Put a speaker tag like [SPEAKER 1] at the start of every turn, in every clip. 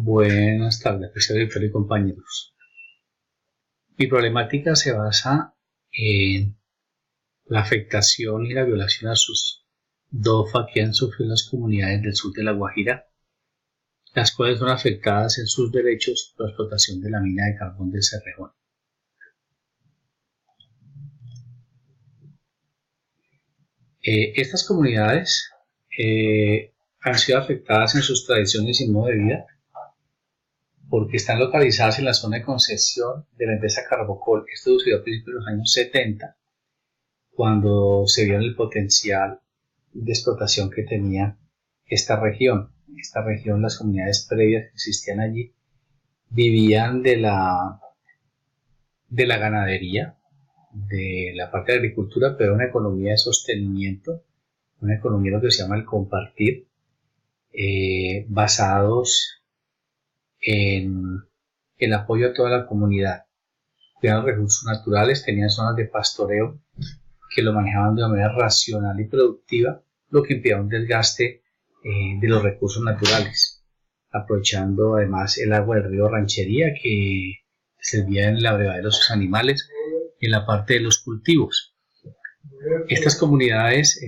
[SPEAKER 1] Buenas tardes, apreciado director y compañeros. Mi problemática se basa en la afectación y la violación a sus DOFA que han sufrido las comunidades del sur de La Guajira, las cuales son afectadas en sus derechos por la explotación de la mina de carbón de Cerrejón. Estas comunidades han sido afectadas en sus tradiciones y modo de vida porque están localizadas en la zona de concesión de la empresa Carbocol. Esto sucedió a principios de los años 70, cuando se vio el potencial de explotación que tenía esta región. Esta región, las comunidades previas que existían allí, vivían de la ganadería, de la parte de agricultura, pero una economía de sostenimiento, una economía lo que se llama el compartir, basados en el apoyo a toda la comunidad. Tenían recursos naturales, tenían zonas de pastoreo que lo manejaban de una manera racional y productiva, lo que impedía un desgaste de los recursos naturales, aprovechando además el agua del río Ranchería que servía en la brevadera de sus animales y en la parte de los cultivos. Estas comunidades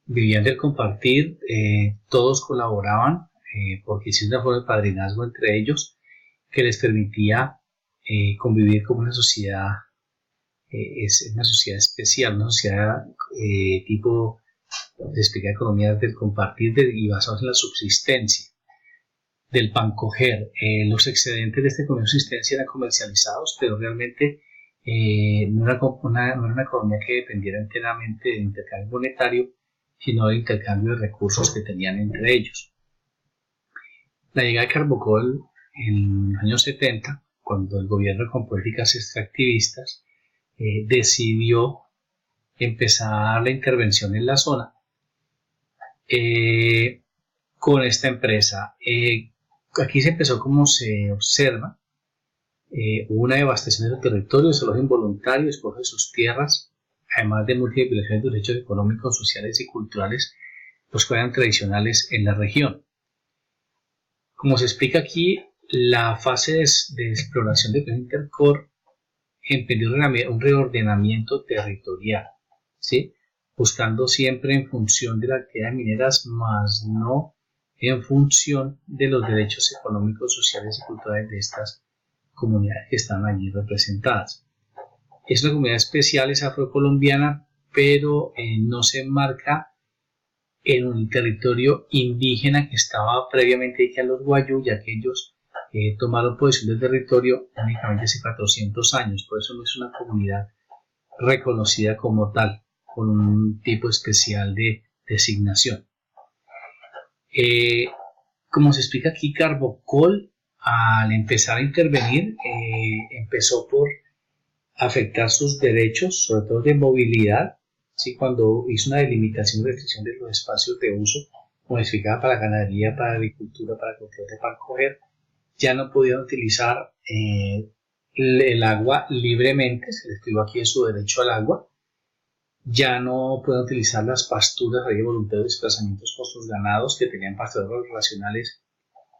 [SPEAKER 1] vivían del compartir, todos colaboraban porque hicieron una forma de padrinazgo entre ellos que les permitía convivir como una sociedad. Es una sociedad especial, una sociedad tipo, se explica, economía del compartir y basados en la subsistencia, del pan coger. Los excedentes de esta economía de subsistencia eran comercializados, pero realmente no era una economía que dependiera enteramente del intercambio monetario, sino del intercambio de recursos que tenían entre ellos. La llegada de Carbocol en los años 70, cuando el gobierno con políticas extractivistas decidió empezar la intervención en la zona con esta empresa. Aquí se empezó, como se observa, una devastación de los territorios, desalojo involuntario, despojo de sus tierras, además de múltiples violaciones de derechos económicos, sociales y culturales, los que eran tradicionales en la región. Como se explica aquí, la fase de exploración de Intercore emprendió un reordenamiento territorial, ¿sí? Buscando siempre en función de las actividades mineras, más no en función de los derechos económicos, sociales y culturales de estas comunidades que están allí representadas. Es una comunidad especial, es afrocolombiana, pero no se enmarca en un territorio indígena que estaba previamente aquí a los Guayú, ya que ellos tomaron posesión del territorio únicamente hace 400 años, por eso no es una comunidad reconocida como tal, con un tipo especial de designación. Como se explica aquí, Carbocol, al empezar a intervenir, empezó por afectar sus derechos, sobre todo de movilidad, ¿sí? Cuando hizo una delimitación y restricción de los espacios de uso, modificada para ganadería, para agricultura, para cultivo de pan coger, ya no podían utilizar el agua libremente, se les privó aquí de su derecho al agua, ya no pueden utilizar las pasturas de voluntarios de desplazamientos con sus ganados que tenían pastoreos racionales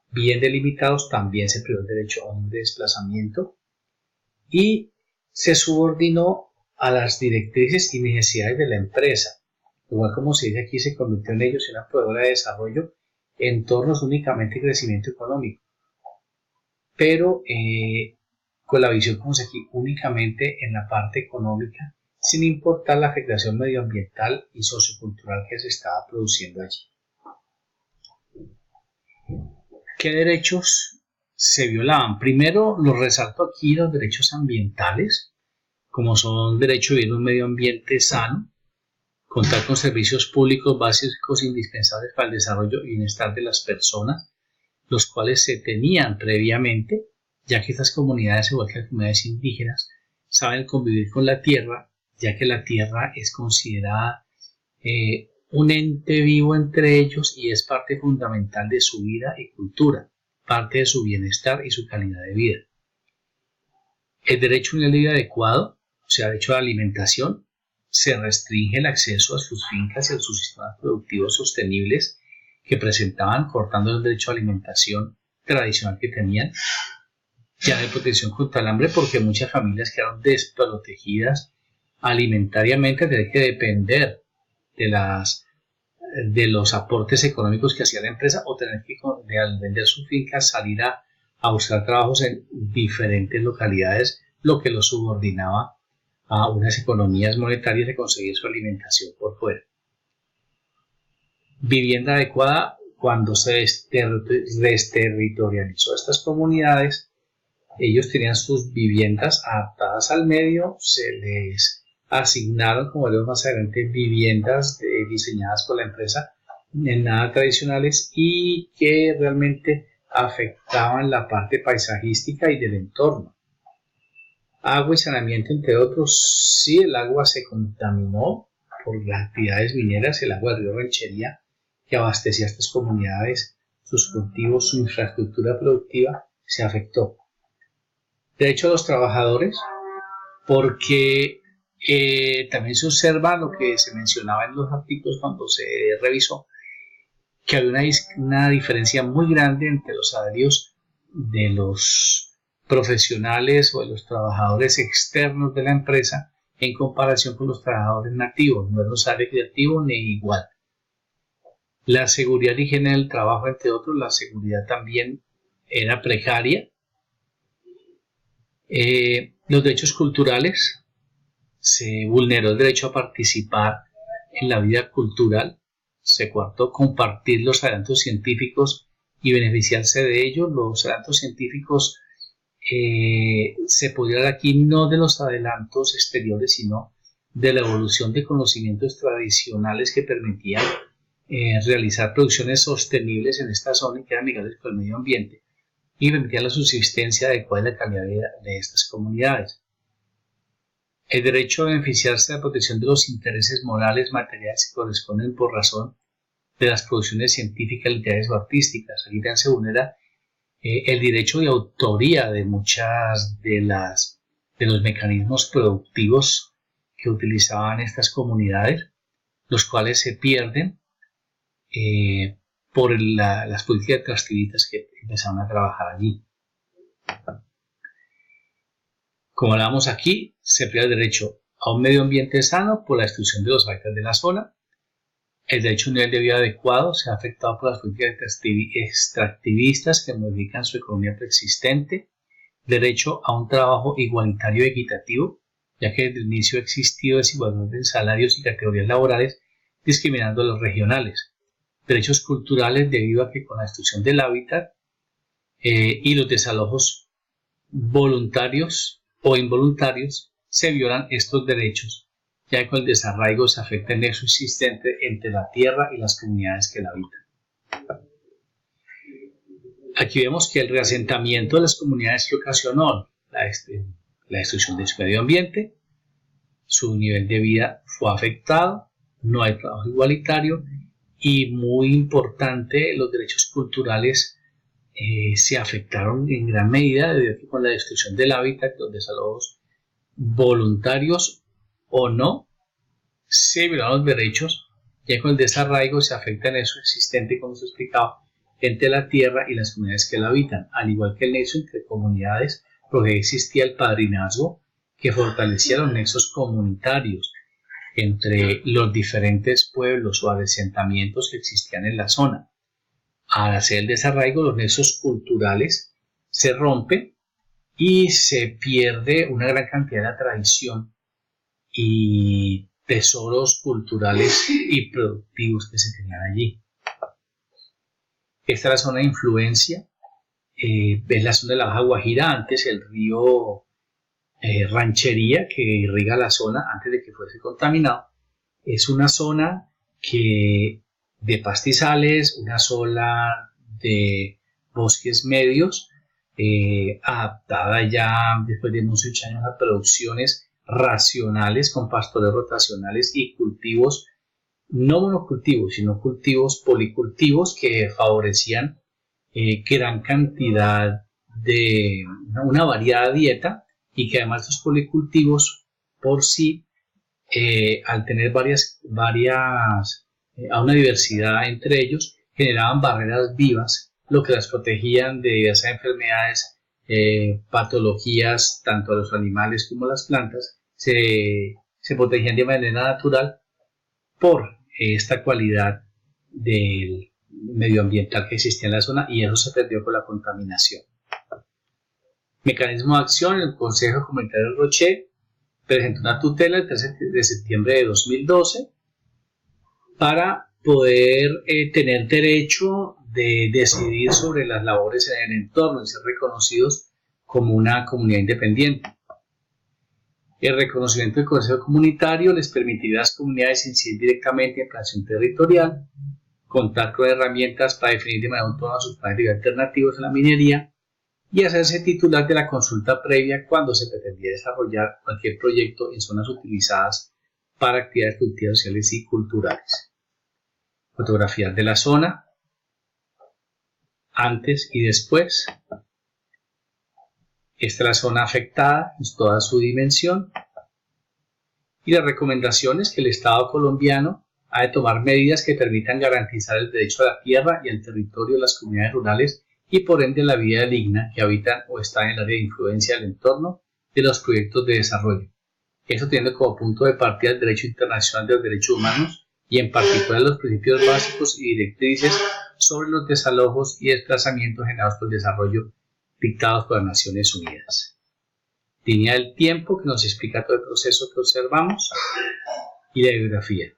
[SPEAKER 1] bien delimitados, también se privó el derecho a un desplazamiento y se subordinó a las directrices y necesidades de la empresa. Igual como se dice aquí, se convirtió en ellos en una proveedora de desarrollo en entornos únicamente de crecimiento económico, pero con la visión, como se aquí, únicamente en la parte económica, sin importar la afectación medioambiental y sociocultural que se estaba produciendo allí. ¿Qué derechos se violaban? Primero, los resalto aquí los derechos ambientales, como son derecho a vivir en un medio ambiente sano, contar con servicios públicos básicos indispensables para el desarrollo y bienestar de las personas, los cuales se tenían previamente, ya que estas comunidades, igual que las comunidades indígenas, saben convivir con la tierra, ya que la tierra es considerada un ente vivo entre ellos y es parte fundamental de su vida y cultura, parte de su bienestar y su calidad de vida. El derecho a un vida adecuado, o sea, derecho a la alimentación, se restringe el acceso a sus fincas y a sus sistemas productivos sostenibles que presentaban, cortando el derecho a alimentación tradicional que tenían. Ya no hay protección contra el hambre porque muchas familias quedaron desprotegidas alimentariamente, tener que depender de los aportes económicos que hacía la empresa o tener que, al vender su finca, salir a buscar trabajos en diferentes localidades, lo que los subordinaba a unas economías monetarias de conseguir su alimentación por fuera. Vivienda adecuada. Cuando se desterritorializó estas comunidades, ellos tenían sus viviendas adaptadas al medio, se les asignaron, como veremos más adelante, viviendas diseñadas por la empresa, en nada tradicionales y que realmente afectaban la parte paisajística y del entorno. Agua y saneamiento, entre otros. Sí, el agua se contaminó por las actividades mineras, el agua del río Ranchería, que abastecía a estas comunidades, sus cultivos, su infraestructura productiva, se afectó. Derecho a los trabajadores, porque también se observa lo que se mencionaba en los artículos cuando se revisó, que había una diferencia muy grande entre los salarios de los profesionales o de los trabajadores externos de la empresa en comparación con los trabajadores nativos. No era un salario equitativo ni igual. La seguridad y higiene del trabajo, entre otros, la seguridad también era precaria. Los derechos culturales, se vulneró el derecho a participar en la vida cultural, se coartó compartir los adelantos científicos y beneficiarse de ellos. Los adelantos científicos se podía dar aquí no de los adelantos exteriores, sino de la evolución de conocimientos tradicionales que permitían realizar producciones sostenibles en esta zona y que eran amigables con el medio ambiente y permitían la subsistencia adecuada y la calidad de vida de estas comunidades. El derecho a beneficiarse de la protección de los intereses morales, materiales que corresponden por razón de las producciones científicas, literarias o artísticas. Aquí también se vulnera el derecho de autoría de muchas de los mecanismos productivos que utilizaban estas comunidades, los cuales se pierden por las políticas extractivistas que empezaron a trabajar allí. Como hablábamos aquí, se pierde el derecho a un medio ambiente sano por la destrucción de los hábitats de la zona. El derecho a un nivel de vida adecuado se ha afectado por las políticas extractivistas que modifican su economía preexistente. Derecho a un trabajo igualitario y equitativo, ya que desde el inicio ha existido desigualdad en salarios y categorías laborales, discriminando a los regionales. Derechos culturales, debido a que con la destrucción del hábitat y los desalojos voluntarios o involuntarios se violan estos derechos, ya que con el desarraigo se afecta el nexo existente entre la tierra y las comunidades que la habitan. Aquí vemos que el reasentamiento de las comunidades que ocasionó la destrucción de su medio ambiente, su nivel de vida fue afectado, no hay trabajo igualitario y, muy importante, los derechos culturales se afectaron en gran medida debido a que con la destrucción del hábitat, los desalojos voluntarios o no, se violaron los derechos, ya con el desarraigo se afecta el nexo existente, como se explicaba, entre la tierra y las comunidades que la habitan, al igual que el nexo entre comunidades, porque existía el padrinazgo que fortalecía los nexos comunitarios entre los diferentes pueblos o asentamientos que existían en la zona. Al hacer el desarraigo, los nexos culturales se rompen y se pierde una gran cantidad de la tradición y tesoros culturales y productivos que se tenían allí. Esta es la zona de influencia, es la zona de la Baja Guajira, antes el río Ranchería, que irriga la zona antes de que fuese contaminado. Es una zona de pastizales, una zona de bosques medios, adaptada ya después de muchos años a producciones racionales con pastores rotacionales y cultivos, no monocultivos, sino cultivos policultivos que favorecían gran cantidad de una variada dieta, y que además estos policultivos por sí, al tener a una diversidad entre ellos, generaban barreras vivas lo que las protegían de diversas enfermedades, patologías, tanto a los animales como a las plantas, se protegían de manera natural por esta cualidad del medioambiental que existía en la zona, y eso se perdió con la contaminación. Mecanismo de acción: el Consejo Comunitario de Roche presentó una tutela el 13 de septiembre de 2012 para poder tener derecho de decidir sobre las labores en el entorno y ser reconocidos como una comunidad independiente. El reconocimiento del Consejo Comunitario les permitirá a las comunidades incidir directamente en planeación territorial, contar con herramientas para definir de manera autónoma sus planes de alternativos en la minería y hacerse titular de la consulta previa cuando se pretendía desarrollar cualquier proyecto en zonas utilizadas para actividades productivas, sociales y culturales. Fotografías de la zona, antes y después. Esta es la zona afectada en toda su dimensión. Y las recomendaciones: que el Estado colombiano ha de tomar medidas que permitan garantizar el derecho a la tierra y al territorio de las comunidades rurales y por ende la vida digna que habitan o están en el área de influencia del entorno de los proyectos de desarrollo. Eso teniendo como punto de partida el derecho internacional de los derechos humanos y en particular los principios básicos y directrices sobre los desalojos y desplazamientos generados por el desarrollo dictados por las Naciones Unidas. Línea del tiempo que nos explica todo el proceso que observamos y la bibliografía.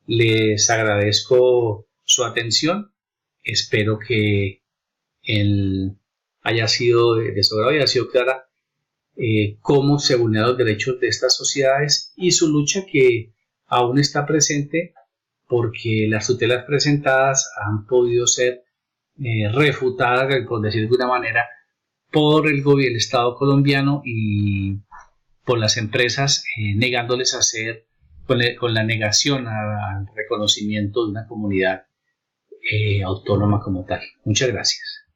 [SPEAKER 1] Les agradezco su atención. Espero que haya sido de su agrado y haya sido clara cómo se vulneran los derechos de estas sociedades y su lucha, que aún está presente porque las tutelas presentadas han podido ser refutadas, por decir de una manera, por el gobierno del Estado colombiano y por las empresas, negándoles hacer, con la negación al reconocimiento de una comunidad autónoma como tal. Muchas gracias.